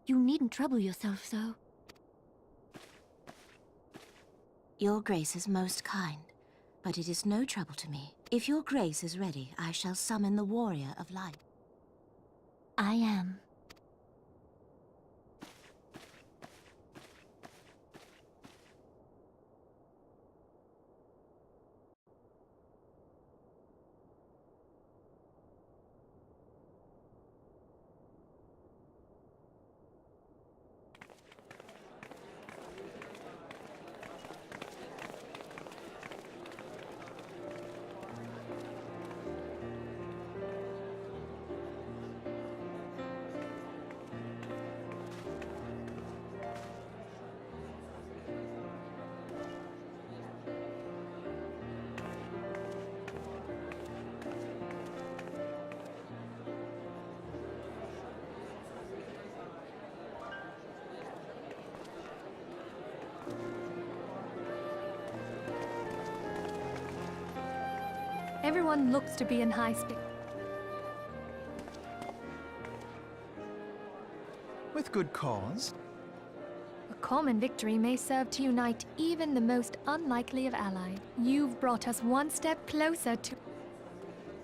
You needn't trouble yourself so. Your Grace is most kind, but it is no trouble to me. If your Grace is ready, I shall summon the Warrior of Light. I am. Everyone looks to be in high spirits. With good cause. A common victory may serve to unite even the most unlikely of allies. You've brought us one step closer to...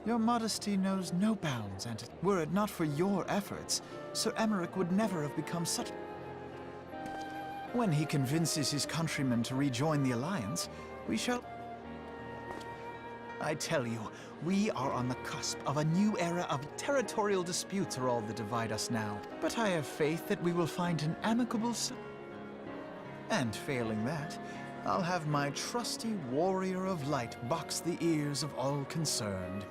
Your modesty knows no bounds, and were it not for your efforts, Sir Emmerich would never have become such... When he convinces his countrymen to rejoin the Alliance, we shall... I tell you, we are on the cusp of a new era of territorial disputes are all that divide us now. But I have faith that we will find an amicable and failing that, I'll have my trusty Warrior of Light box the ears of all concerned.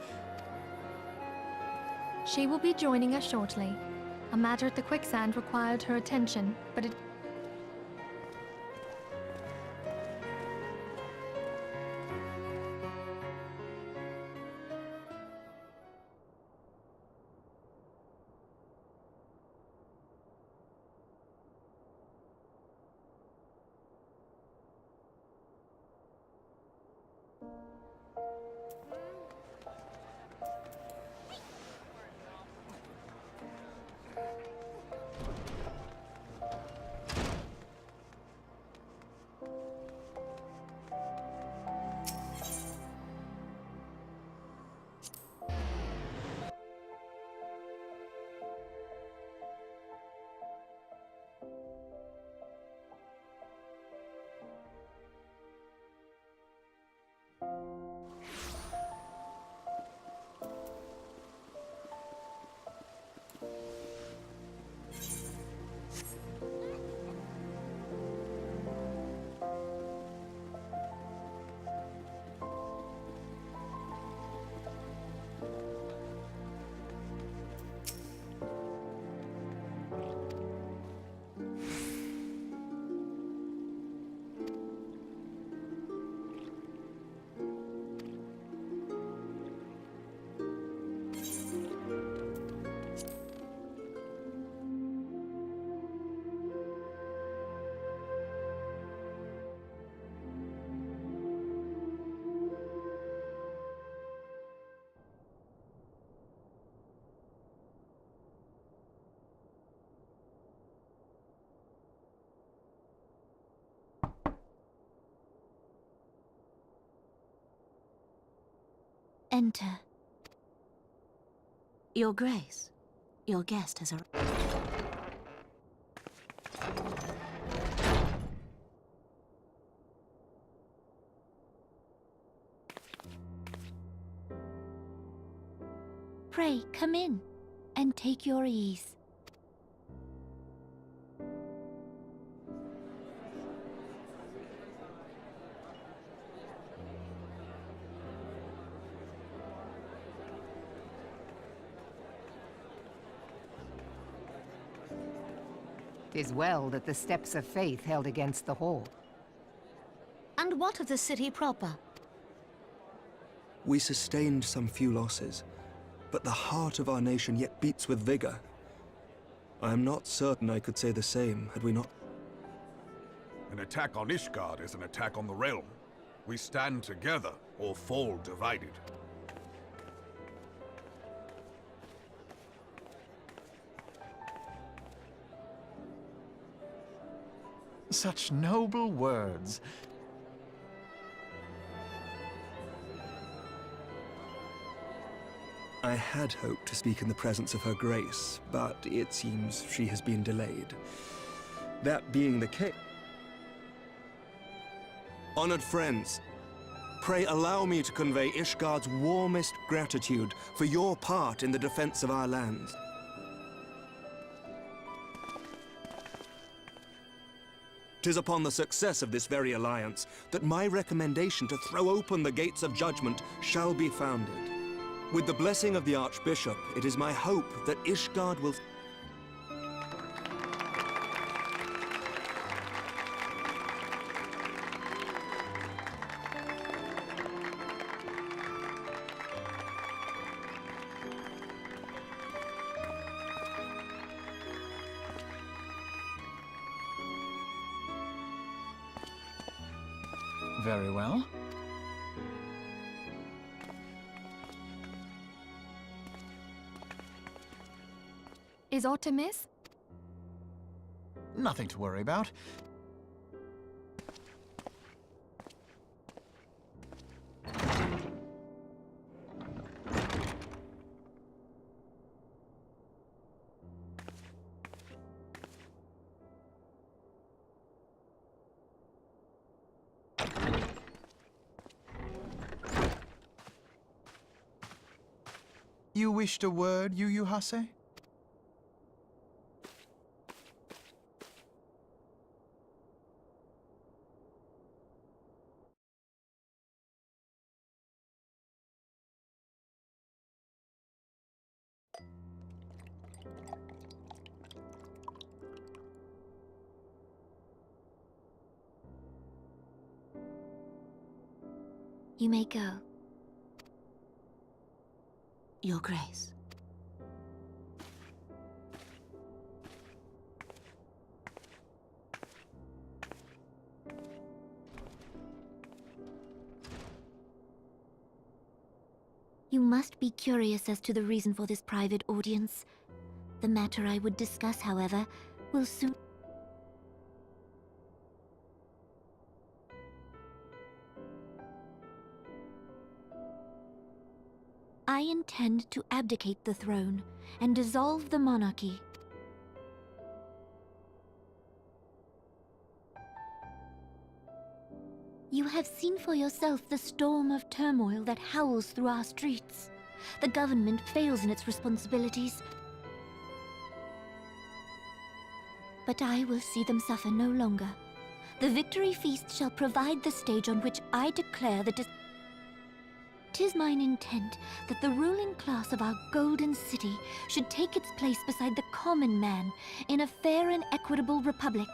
She will be joining us shortly. A matter at the quicksand required her attention, but it... Enter. Your Grace, your guest has arrived. Pray, come in, and take your ease. "'Tis well that the steps of faith held against the hall. And what of the city proper? We sustained some few losses, but the heart of our nation yet beats with vigor. I am not certain I could say the same had we not... An attack on Ishgard is an attack on the realm. We stand together or fall divided. Such noble words. I had hoped to speak in the presence of Her Grace, but it seems she has been delayed. That being the case... Honored friends, pray allow me to convey Ishgard's warmest gratitude for your part in the defense of our lands. 'Tis upon the success of this very alliance that my recommendation to throw open the gates of judgment shall be founded. With the blessing of the Archbishop, it is my hope that Ishgard will... Very well. Is aught amiss? Nothing to worry about. You wished a word, Yu Hase? You may go. Your Grace. You must be curious as to the reason for this private audience. The matter I would discuss, however, will soon... I intend to abdicate the throne and dissolve the monarchy. You have seen for yourself the storm of turmoil that howls through our streets. The government fails in its responsibilities. But I will see them suffer no longer. The victory feast shall provide the stage on which I declare that 'tis mine intent that the ruling class of our golden city should take its place beside the common man in a fair and equitable republic.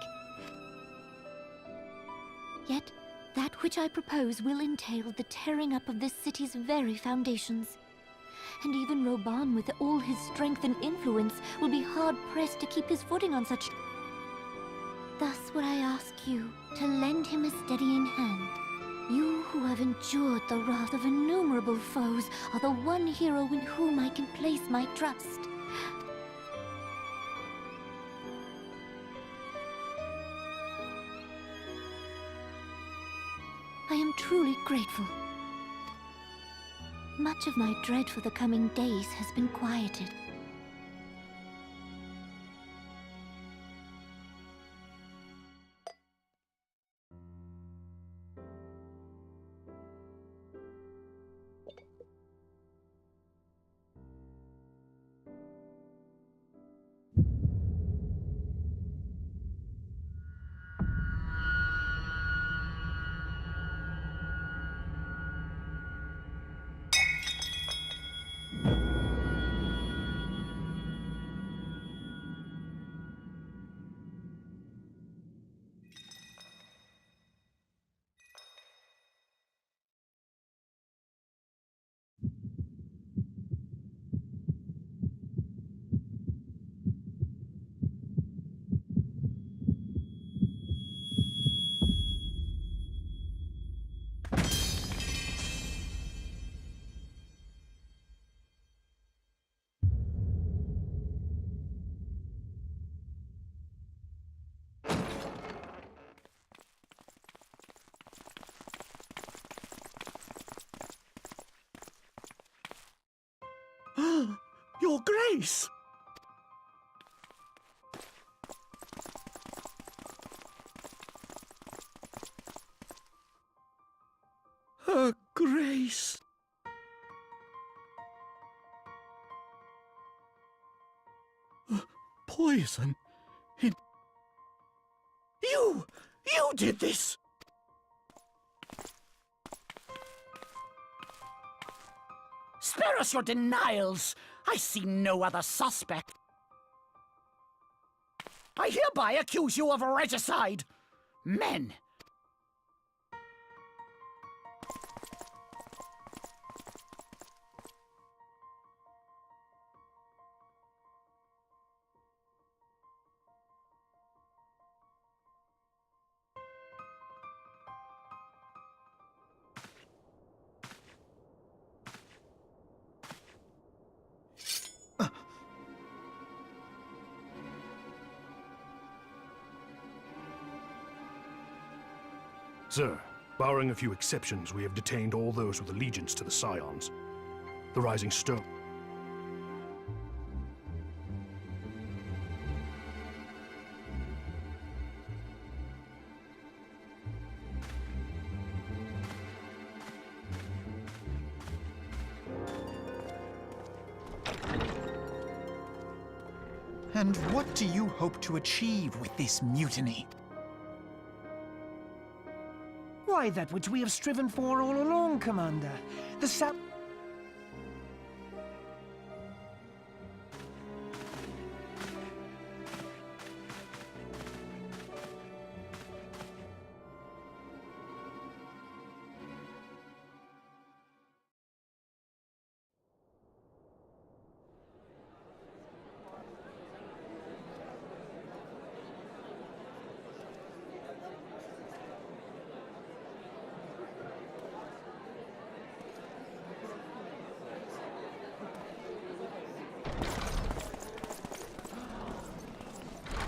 Yet, that which I propose will entail the tearing up of this city's very foundations. And even Roban, with all his strength and influence, will be hard-pressed to keep his footing on such... Thus would I ask you to lend him a steadying hand. You who have endured the wrath of innumerable foes are the one hero in whom I can place my trust. I am truly grateful. Much of my dread for the coming days has been quieted. Your Grace! Her Grace! Poison? You did this! Spare us your denials! I see no other suspect. I hereby accuse you of regicide! Men! Sir, barring a few exceptions, we have detained all those with allegiance to the Scions. The Rising Stone. And what do you hope to achieve with this mutiny? Why, that which we have striven for all along, Commander. The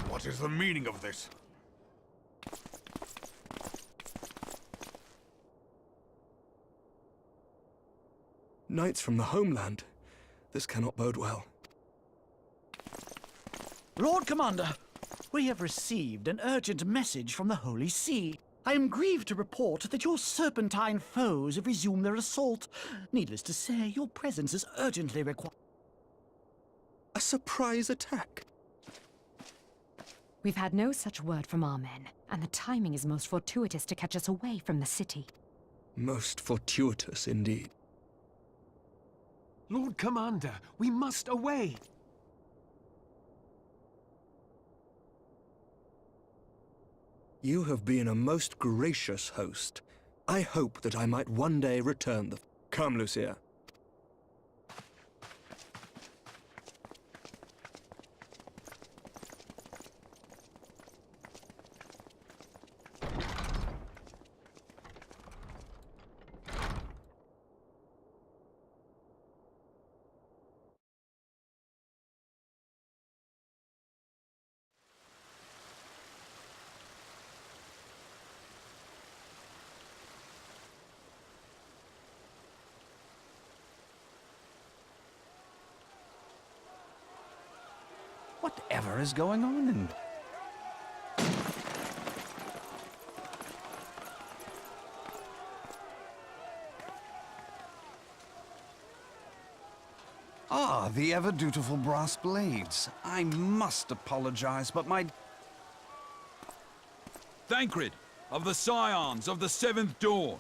What is the meaning of this? Knights from the homeland. This cannot bode well. Lord Commander, we have received an urgent message from the Holy See. I am grieved to report that your serpentine foes have resumed their assault. Needless to say, your presence is urgently required. A surprise attack? We've had no such word from our men, and the timing is most fortuitous to catch us away from the city. Most fortuitous indeed. Lord Commander, we must away. You have been a most gracious host. I hope that I might one day return the... Come, Lucia. Whatever is going on in... Ah, the ever-dutiful brass blades. I must apologize, but my... Thancred, of the Scions of the Seventh Dawn.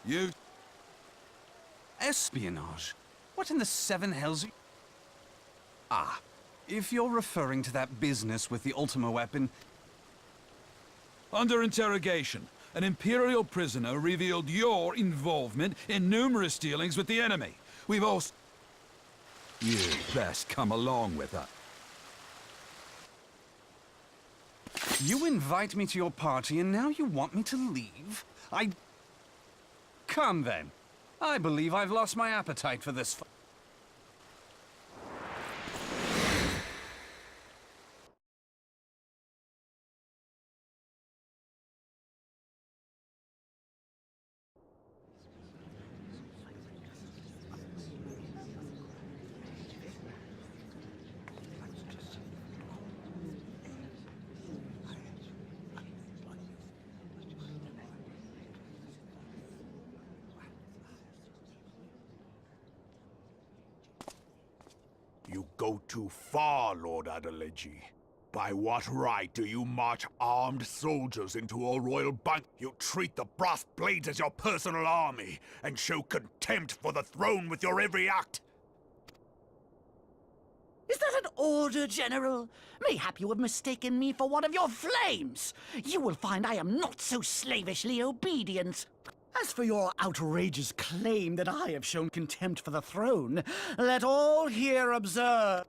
You... Espionage? What in the seven hells... Ah, if you're referring to that business with the Ultima weapon... Under interrogation, an Imperial prisoner revealed your involvement in numerous dealings with the enemy. We've also... You'd best come along with her. You invite me to your party and now you want me to leave? Come then. I believe I've lost my appetite for this... go too far, Lord Adeleji. By what right do you march armed soldiers into a royal bank? You treat the brass blades as your personal army, and show contempt for the throne with your every act. Is that an order, General? Mayhap you have mistaken me for one of your flames. You will find I am not so slavishly obedient. As for your outrageous claim that I have shown contempt for the throne, let all here observe.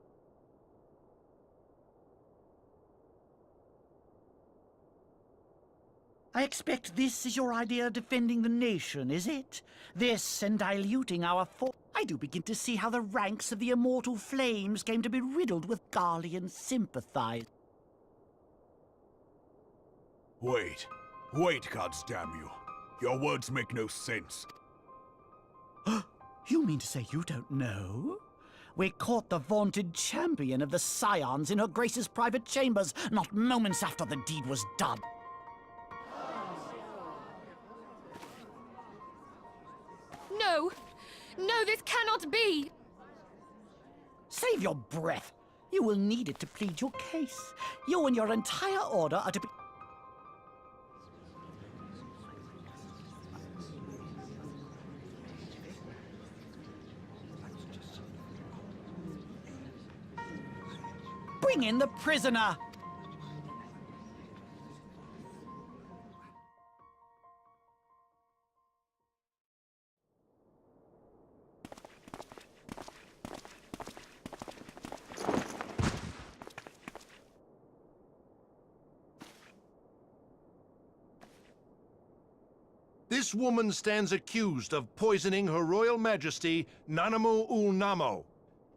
I expect this is your idea of defending the nation, is it? This and diluting our force. I do begin to see how the ranks of the immortal flames came to be riddled with Garlean sympathizers. Wait, goddamn you. Your words make no sense. You mean to say you don't know? We caught the vaunted champion of the Scions in her Grace's private chambers, not moments after the deed was done. No! No, this cannot be! Save your breath. You will need it to plead your case. You and your entire order are to be... Bring in the prisoner! This woman stands accused of poisoning Her Royal Majesty Nanamu ul Namo,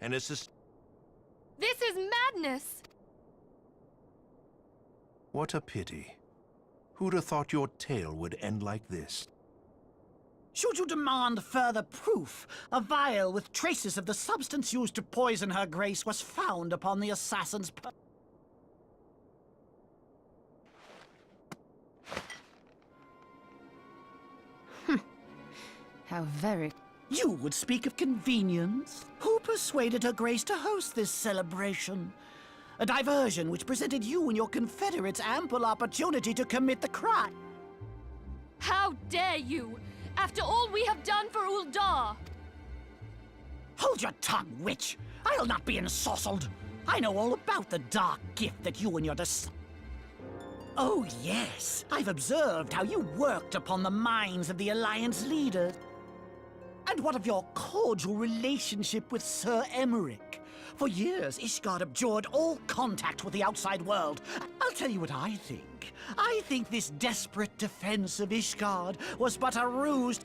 and is this... This is madness! What a pity. Who'd have thought your tale would end like this? Should you demand further proof, a vial with traces of the substance used to poison Her Grace was found upon the assassin's person. How very... You would speak of convenience? Who persuaded Her Grace to host this celebration? A diversion which presented you and your confederates ample opportunity to commit the crime. How dare you! After all we have done for Uldar! Hold your tongue, witch! I'll not be ensorcelled! I know all about the dark gift that you and your Oh yes, I've observed how you worked upon the minds of the Alliance leaders. And what of your cordial relationship with Sir Emmerich? For years, Ishgard abjured all contact with the outside world. I'll tell you what I think. I think this desperate defense of Ishgard was but a ruse.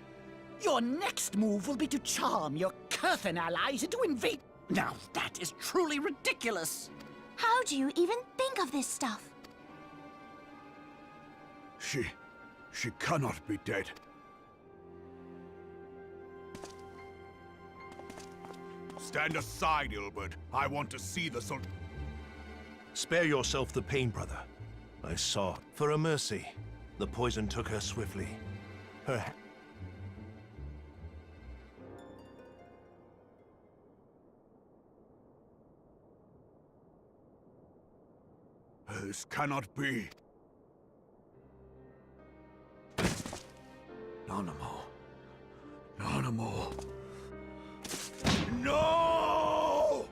Your next move will be to charm your Kurthan allies into invade. Now that is truly ridiculous. How do you even think of this stuff? She cannot be dead. Stand aside, Ilbert. I want to see the Spare yourself the pain, brother. I saw. For a mercy, the poison took her swiftly. Her... This cannot be. Nanamo. No!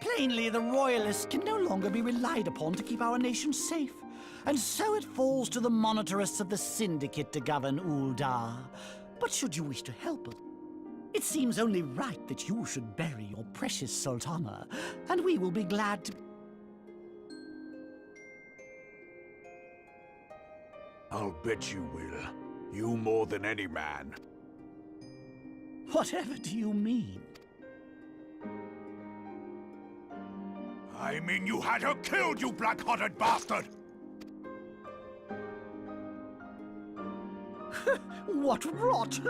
Plainly, the Royalists can no longer be relied upon to keep our nation safe. And so it falls to the monitorists of the Syndicate to govern Uldar. But should you wish to help us, it seems only right that you should bury your precious Sultana, and we will be glad to... I'll bet you will. You more than any man. Whatever do you mean? I mean you had her killed, you black-hearted bastard! What rot!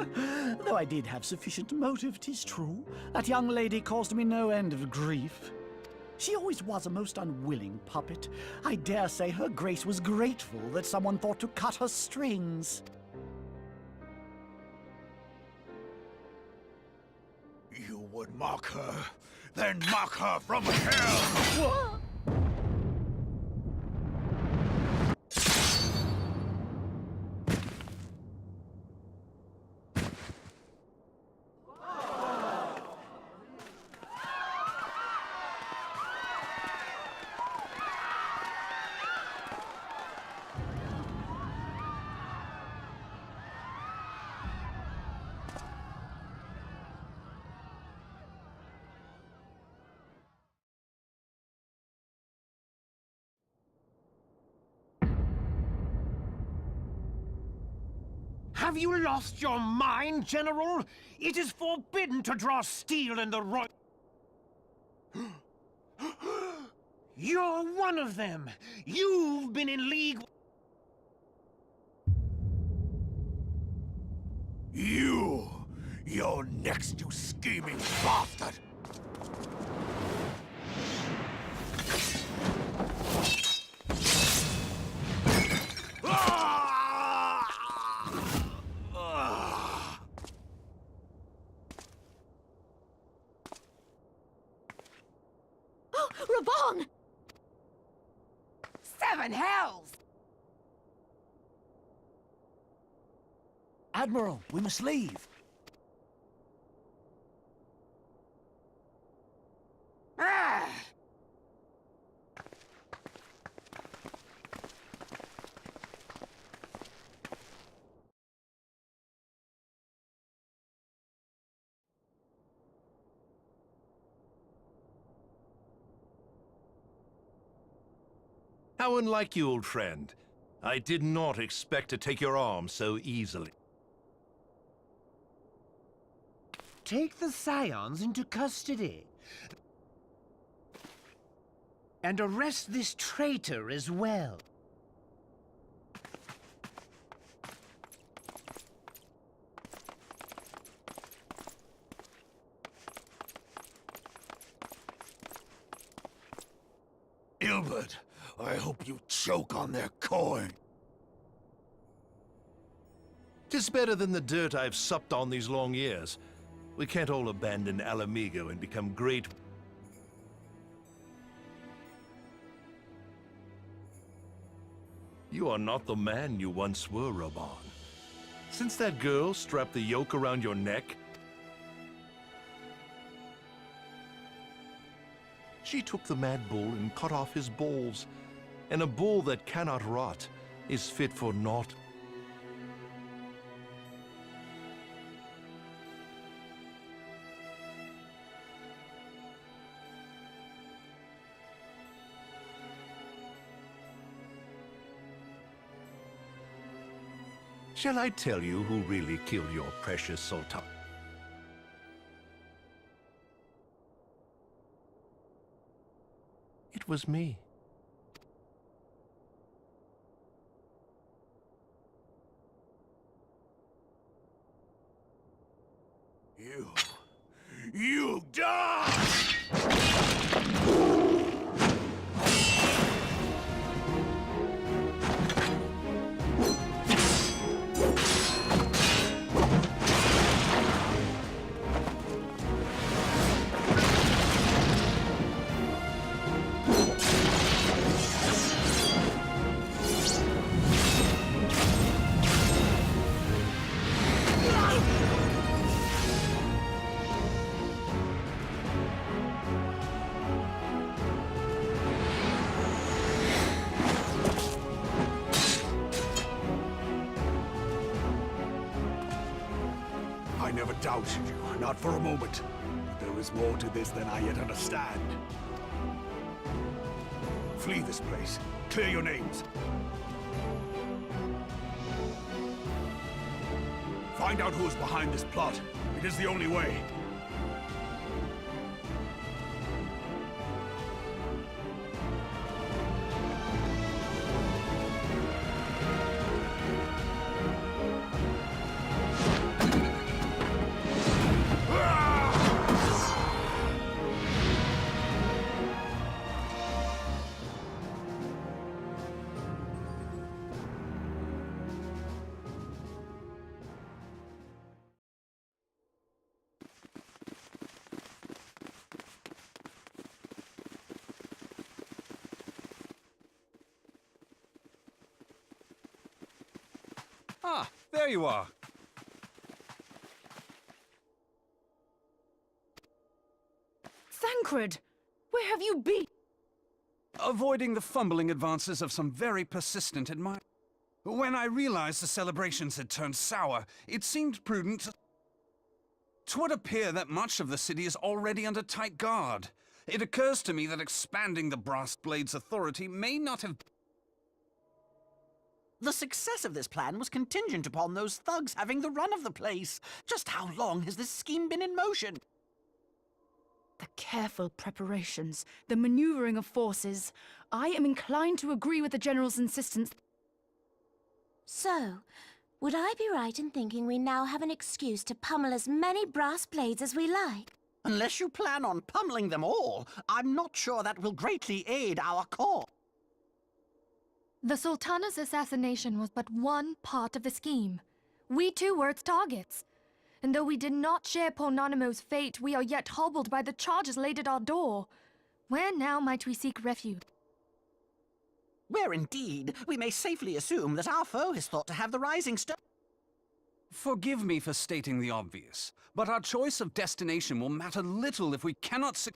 Though I did have sufficient motive, 'tis true. That young lady caused me no end of grief. She always was a most unwilling puppet. I dare say her grace was grateful that someone thought to cut her strings. You would mock her, then mock her from hell! What? Have you lost your mind, General? It is forbidden to draw steel in the royal... You're one of them! You've been in league... You're next, you scheming bastard! Raban! Seven hells! Admiral, we must leave. Ah! How unlike you, old friend. I did not expect to take your arm so easily. Take the Scions into custody. And arrest this traitor as well. Ilbert, I hope you choke on their coin. 'Tis better than the dirt I've supped on these long years. We can't all abandon Alamigo and become great... You are not the man you once were, Raban. Since that girl strapped the yoke around your neck, she took the mad bull and cut off his balls. And a bull that cannot rot is fit for naught. Shall I tell you who really killed your precious Sultan? It was me. You die! I never doubted you, not for a moment. There is more to this than I yet understand. Flee this place. Clear your names. Find out who is behind this plot. It is the only way. Ah, there you are. Thancred! Where have you been? Avoiding the fumbling advances of some very persistent admirers. When I realized the celebrations had turned sour, it seemed prudent to... 'Twould appear that much of the city is already under tight guard. It occurs to me that expanding the Brass Blade's authority may not have... The success of this plan was contingent upon those thugs having the run of the place. Just how long has this scheme been in motion? The careful preparations, the maneuvering of forces. I am inclined to agree with the General's insistence. So, would I be right in thinking we now have an excuse to pummel as many brass blades as we like? Unless you plan on pummeling them all, I'm not sure that will greatly aid our cause. The Sultana's assassination was but one part of the scheme. We too were its targets. And though we did not share Pornanimo's fate, we are yet hobbled by the charges laid at our door. Where now might we seek refuge? Where indeed, we may safely assume that our foe is thought to have the Rising Stone. Forgive me for stating the obvious, but our choice of destination will matter little if we cannot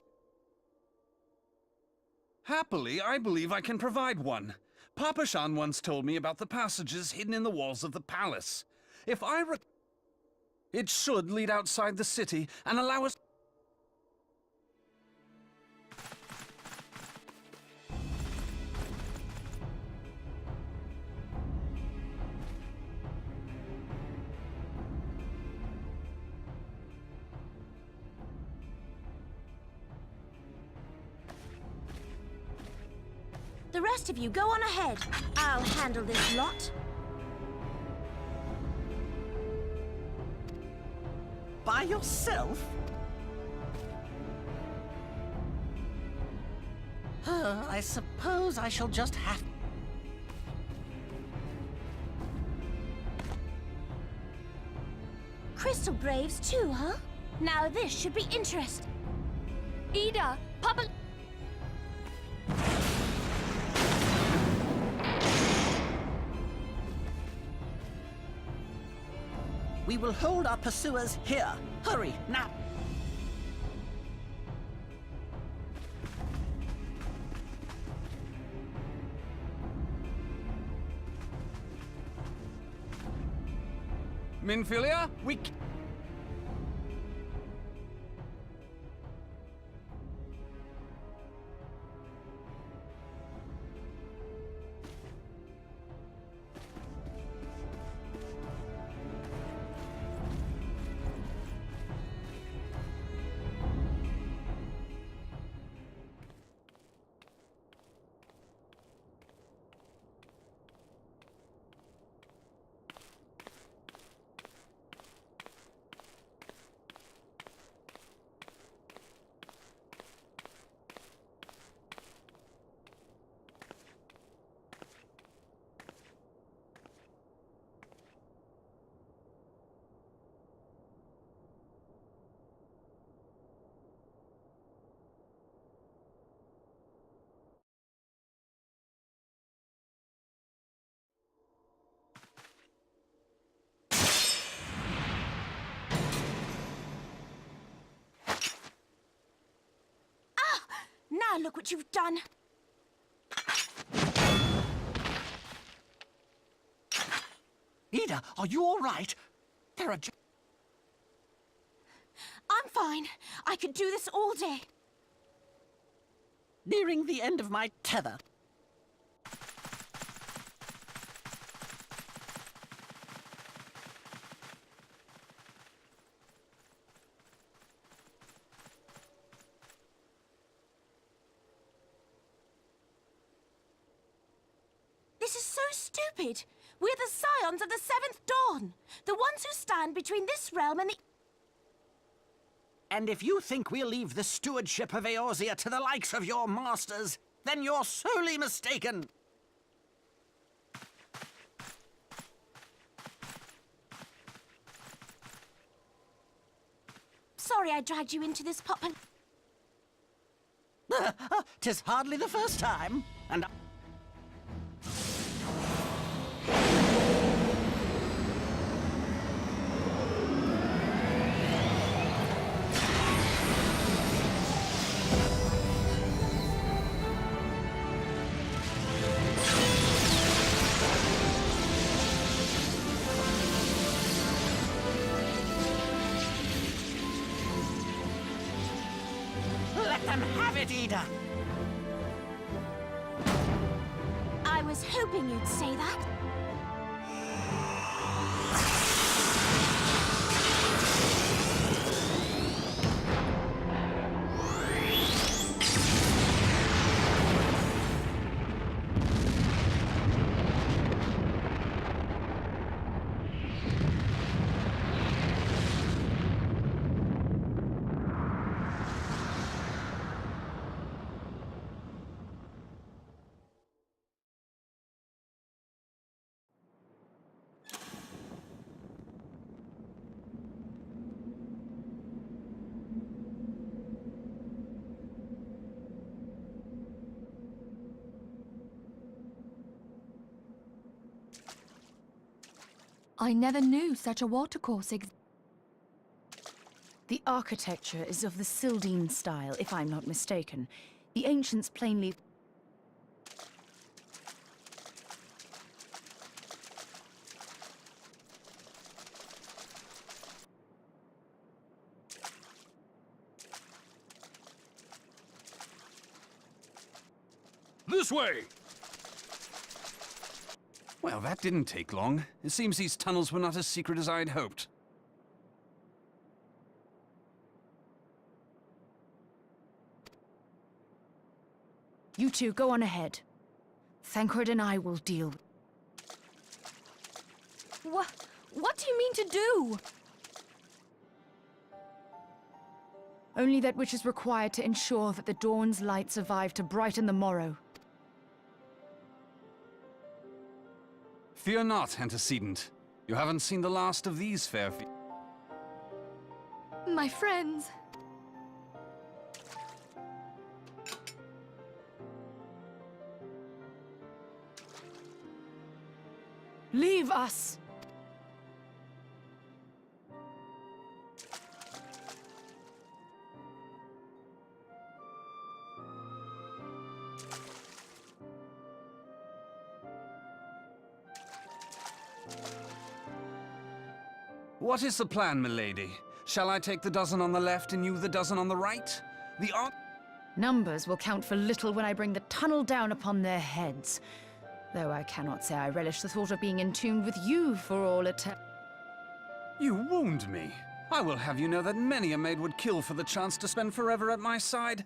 Happily, I believe I can provide one. Papashan once told me about the passages hidden in the walls of the palace. If I it should lead outside the city and allow us... The rest of you go on ahead. I'll handle this lot. By yourself? I suppose I shall just have... Crystal Graves too, huh? Now this should be interesting. Ida, Papa... We will hold our pursuers here. Hurry, now! Minfilia, we... Now look what you've done. Ida, are you all right? There are... I'm fine. I could do this all day. Nearing the end of my tether. This is so stupid. We're the scions of the Seventh Dawn. The ones who stand between this realm and the... And if you think we'll leave the stewardship of Eorzea to the likes of your masters, then you're sorely mistaken. Sorry I dragged you into this, Pop. 'Tis hardly the first time, and... Let them have it, Ida! I was hoping you'd say that. I never knew such a watercourse existed. The architecture is of the Sildine style, if I'm not mistaken. The ancients plainly... This way! Well, that didn't take long. It seems these tunnels were not as secret as I'd hoped. You two, go on ahead. Thancred and I will deal. What do you mean to do? Only that which is required to ensure that the dawn's light survive to brighten the morrow. Fear not, antecedent. You haven't seen the last of these fair My friends. Leave us! What is the plan, milady? Shall I take the dozen on the left and you the dozen on the right? The Numbers will count for little when I bring the tunnel down upon their heads. Though I cannot say I relish the thought of being in tune with you for all You wound me. I will have you know that many a maid would kill for the chance to spend forever at my side.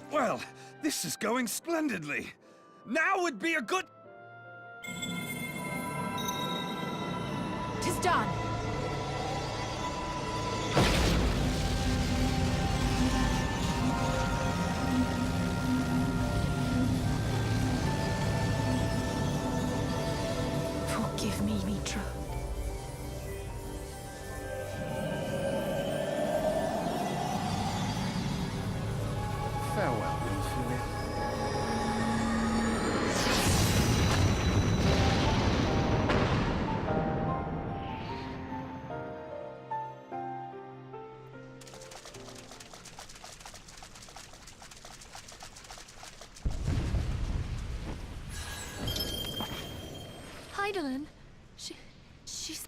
Well, this is going splendidly. Now would be a good... 'Tis done! Forgive me, Mitra. Farewell, Ophelia. Heidelin? She's...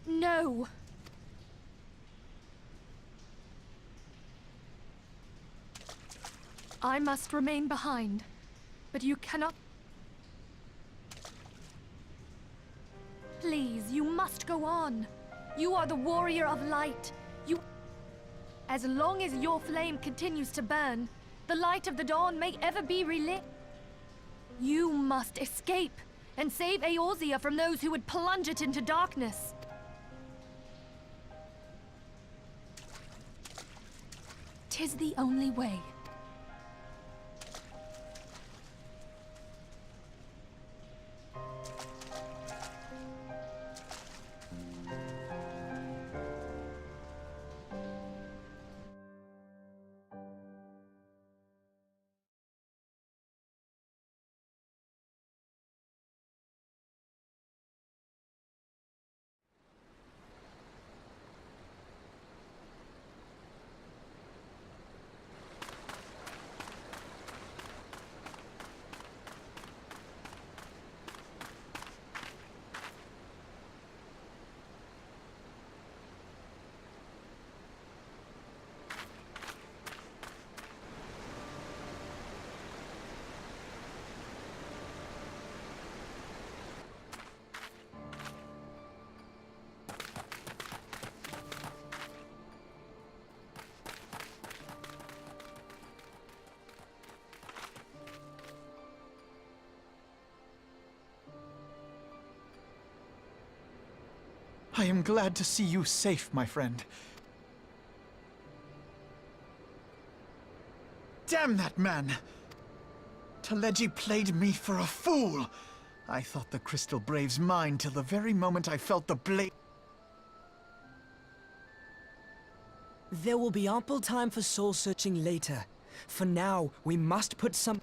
No! I must remain behind, but you cannot... Please, you must go on. You are the warrior of light. As long as your flame continues to burn, the light of the dawn may ever be relit. You must escape and save Eorzea from those who would plunge it into darkness. "'Tis the only way. I am glad to see you safe, my friend. Damn that man! Taleji played me for a fool! I thought the Crystal Brave's mine till the very moment I felt the blade. There will be ample time for soul-searching later. For now, we must put some...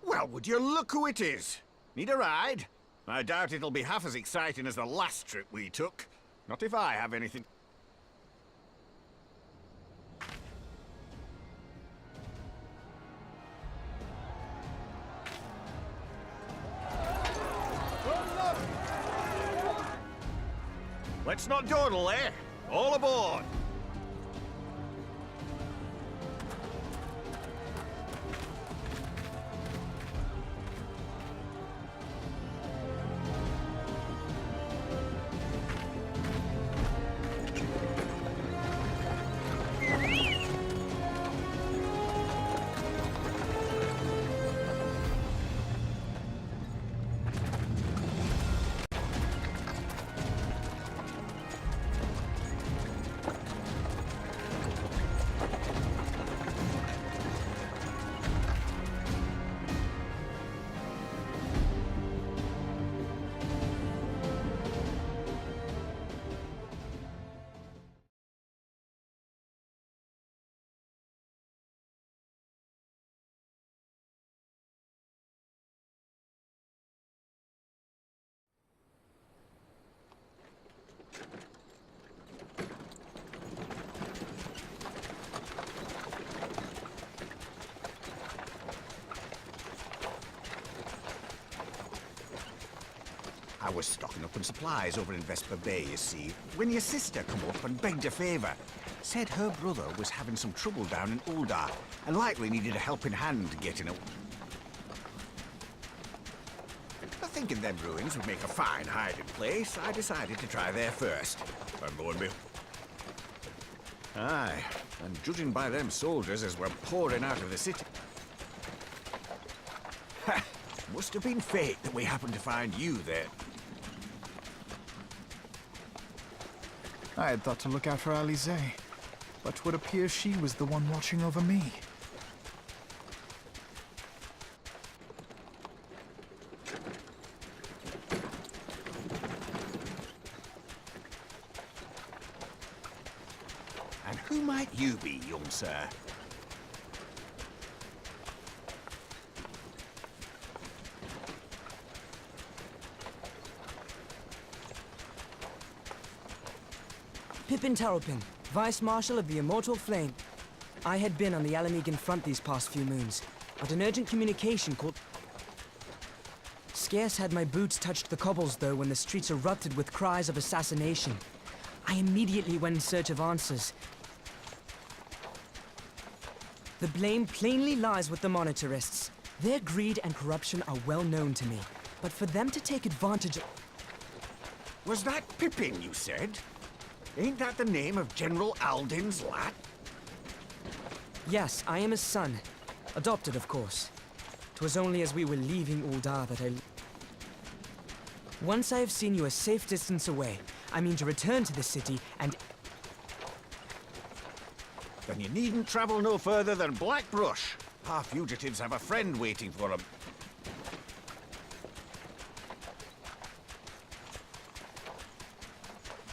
Well, would you look who it is? Need a ride? I doubt it'll be half as exciting as the last trip we took. Not if I have anything... Let's not dawdle, eh? All aboard! I was stocking up on supplies over in Vesper Bay, you see, when your sister come up and begged a favour. Said her brother was having some trouble down in Uldar, and likely needed a helping hand getting out. Thinking them ruins would make a fine hiding place, I decided to try there first. And lo and behold... Aye, and judging by them soldiers as were pouring out of the city... Ha! Must have been fate that we happened to find you there. I had thought to look out for Alize, but would appear she was the one watching over me. And who might you be, young sir? Pippin Taropin, Vice Marshal of the Immortal Flame. I had been on the Alamegan front these past few moons, but an urgent communication called... Scarce had my boots touched the cobbles, though, when the streets erupted with cries of assassination. I immediately went in search of answers. The blame plainly lies with the Monetarists. Their greed and corruption are well known to me, but for them to take advantage of... Was that Pippin, you said? Ain't that the name of General Alden's lad? Yes, I am his son. Adopted, of course. 'Twas only as we were leaving Uldar that I... Once I have seen you a safe distance away, I mean to return to the city and... Then you needn't travel no further than Blackbrush. Our fugitives have a friend waiting for them.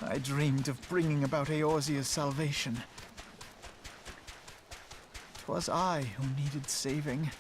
I dreamed of bringing about Eorzea's salvation. 'Twas I who needed saving.